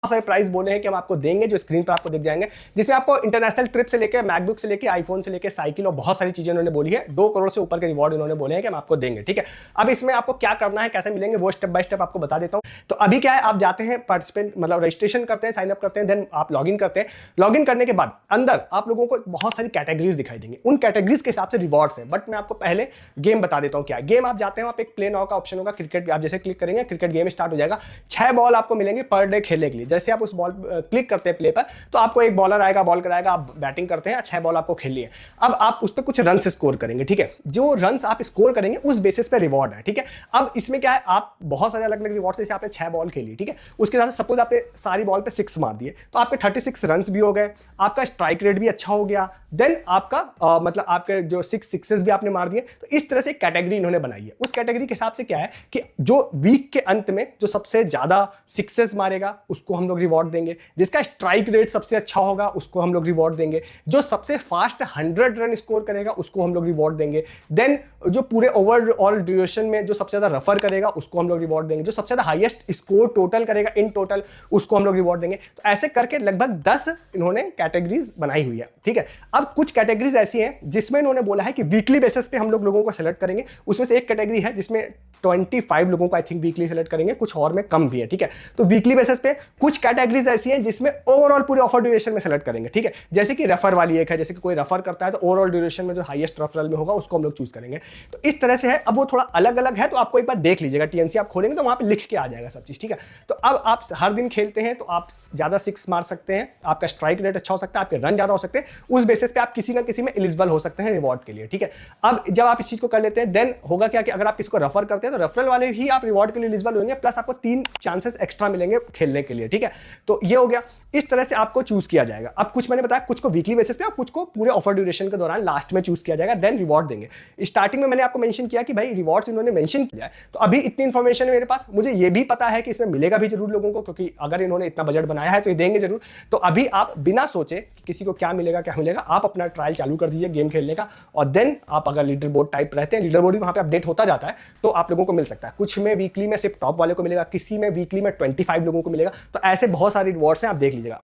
सारे प्राइस बोले हैं कि हम आपको देंगे, जो स्क्रीन पर आपको दिख जाएंगे, जिसमें आपको इंटरनेशनल ट्रिप से लेकर मैकबुक से लेकर आईफोन से लेकर साइकिल और बहुत सारी चीजें उन्होंने बोली है। 2 करोड़ से ऊपर के रिवॉर्ड उन्होंने बोले हैं कि हम आपको देंगे। ठीक है, अब इसमें आपको क्या करना है, कैसे मिलेंगे, वो स्टेप बाय स्टेप आपको बता देता हूं। तो अभी क्या है, आप जाते हैं पार्टिसिपेंट मतलब रजिस्ट्रेशन करते हैं, साइन अप करते हैं, देन आप लॉगिन करते हैं। लॉगिन करने के बाद अंदर आप लोगों को बहुत सारी कैटेगरीज दिखाई देंगी, उन कैटेगरीज के हिसाब से रिवॉर्ड्स है। बट मैं आपको पहले गेम बता देता हूं क्या है। गेम आप जाते हैं, आप एक प्ले नाउ का ऑप्शन होगा, क्रिकेट आप जैसे क्लिक करेंगे क्रिकेट गेम स्टार्ट हो जाएगा। 6 बॉल आपको मिलेंगे पर डे खेलने के लिए। जैसे आप उस बॉल क्लिक करते हैं प्ले पर, तो आपको एक बॉलर आएगा, बॉल कराएगा, आप बैटिंग करते हैं, 6 बॉल आपको खेलनी है। अब आप उस पर कुछ रन स्कोर करेंगे। ठीक है, जो रन आप स्कोर करेंगे उस बेसिस पे रिवॉर्ड है। ठीक है, अब इसमें क्या है, आप बहुत सारे अलग अलग रिवॉर्ड, जैसे आपने 6 बॉल खेली, ठीक है, उसके साथ सपोज आपने सारी बॉल पे 6 मार दिए, तो आपके 36 रन भी हो गए, आपका स्ट्राइक रेट भी अच्छा हो गया, देन आपका मतलब आपके जो 6 सिक्सेस भी आपने मार दिए। तो इस तरह से कैटेगरी इन्होंने बनाई है। उस कैटेगरी के हिसाब से क्या है कि जो वीक के अंत में जो सबसे ज्यादा सिक्सेस मारेगा उसको हम लोग रिवॉर्ड देंगे, जिसका स्ट्राइक रेट सबसे अच्छा होगा उसको हम लोग रिवॉर्ड देंगे, जो सबसे फास्ट 100 रन स्कोर करेगा उसको हम लोग रिवॉर्ड देंगे, देन जो पूरे ओवरऑल ड्यूरेशन में जो सबसे ज्यादा रफर करेगा उसको हम लोग रिवॉर्ड देंगे, जो सबसे ज्यादा हाईएस्ट स्कोर टोटल करेगा इन टोटल उसको हम लोग रिवॉर्ड देंगे। तो ऐसे करके लगभग 10 इन्होंने कैटेगरीज बनाई हुई है। ठीक है, अब कुछ कैटेगरीज ऐसी हैं जिसमें इन्होंने बोला है कि वीकली बेसिस पे हम लोगों को सेलेक्ट करेंगे। उसमें से एक कैटेगरी है जिसमें 25 लोगों को आई थिंक वीकली सेलेक्ट करेंगे, कुछ और में कम भी है। ठीक है, तो वीकली बेसिस पे कुछ कैटेगरीज ऐसी हैं जिसमें ओवरऑल पूरे ऑफर ड्यूरेशन में सेलेक्ट करेंगे। ठीक है, जैसे कि रेफर वाली एक है, जैसे कि कोई रेफर करता है तो ओवरऑल ड्यूरेशन में जो हाईएस्ट रेफरल में होगा उसको हम लोग चूज करेंगे। तो इस तरह से है। अब वो थोड़ा अलग अलग है, तो आपको एक बार देख लीजिएगा, टीएनसी आप खोलेंगे तो वहां पे लिख के आ जाएगा सब चीज। ठीक है, तो अब आप हर दिन खेलते हैं तो आप ज्यादा 6 मार सकते हैं, आपका स्ट्राइक रेट अच्छा हो सकता है, आपके रन ज्यादा हो सकते हैं, उस बेसिस पे आप किसी ना किसी में एलिजिबल हो सकते हैं रिवॉर्ड के लिए। ठीक है, अब जब आप इस चीज को कर लेते हैं, देन होगा क्या कि अगर आप किसी को रेफर करते हैं तो रेफरल वाले ही आप रिवॉर्ड के लिए एलिजिबल होंगे, प्लस आपको 3 चांसेस एक्स्ट्रा मिलेंगे खेलने के लिए। ठीक है, तो ये हो गया। इस तरह से आपको चूज किया जाएगा। अब कुछ मैंने बताया, कुछ को वीकली बेसिस पे और कुछ को पूरे ऑफर ड्यूरेशन के दौरान लास्ट में चूज किया जाएगा, देन रिवॉर्ड देंगे। स्टार्टिंग में मैंने आपको मेंशन किया कि भाई रिवॉर्ड्स इन्होंने मेंशन किया है, तो अभी इतनी इंफॉर्मेशन है मेरे पास, मुझे ये भी पता है कि इसमें मिलेगा भी जरूर लोगों को, क्योंकि अगर इन्होंने इतना बजट बनाया है तो ये देंगे जरूर। तो अभी आप बिना सोचे कि किसी को क्या मिलेगा क्या मिलेगा, आप अपना ट्रायल चालू कर दीजिए गेम खेलने का, और देन आप अगर लीडर बोर्ड टाइप रहते हैं, लीडर बोर्ड भी वहां पे अपडेट होता जाता है, तो आप लोगों को मिल सकता है। कुछ में वीकली में सिर्फ टॉप वाले को मिलेगा, किसी में वीकली में 25 लोगों को मिलेगा। तो ऐसे बहुत सारे रिवॉर्ड्स हैं, आप देख लीजिएगा।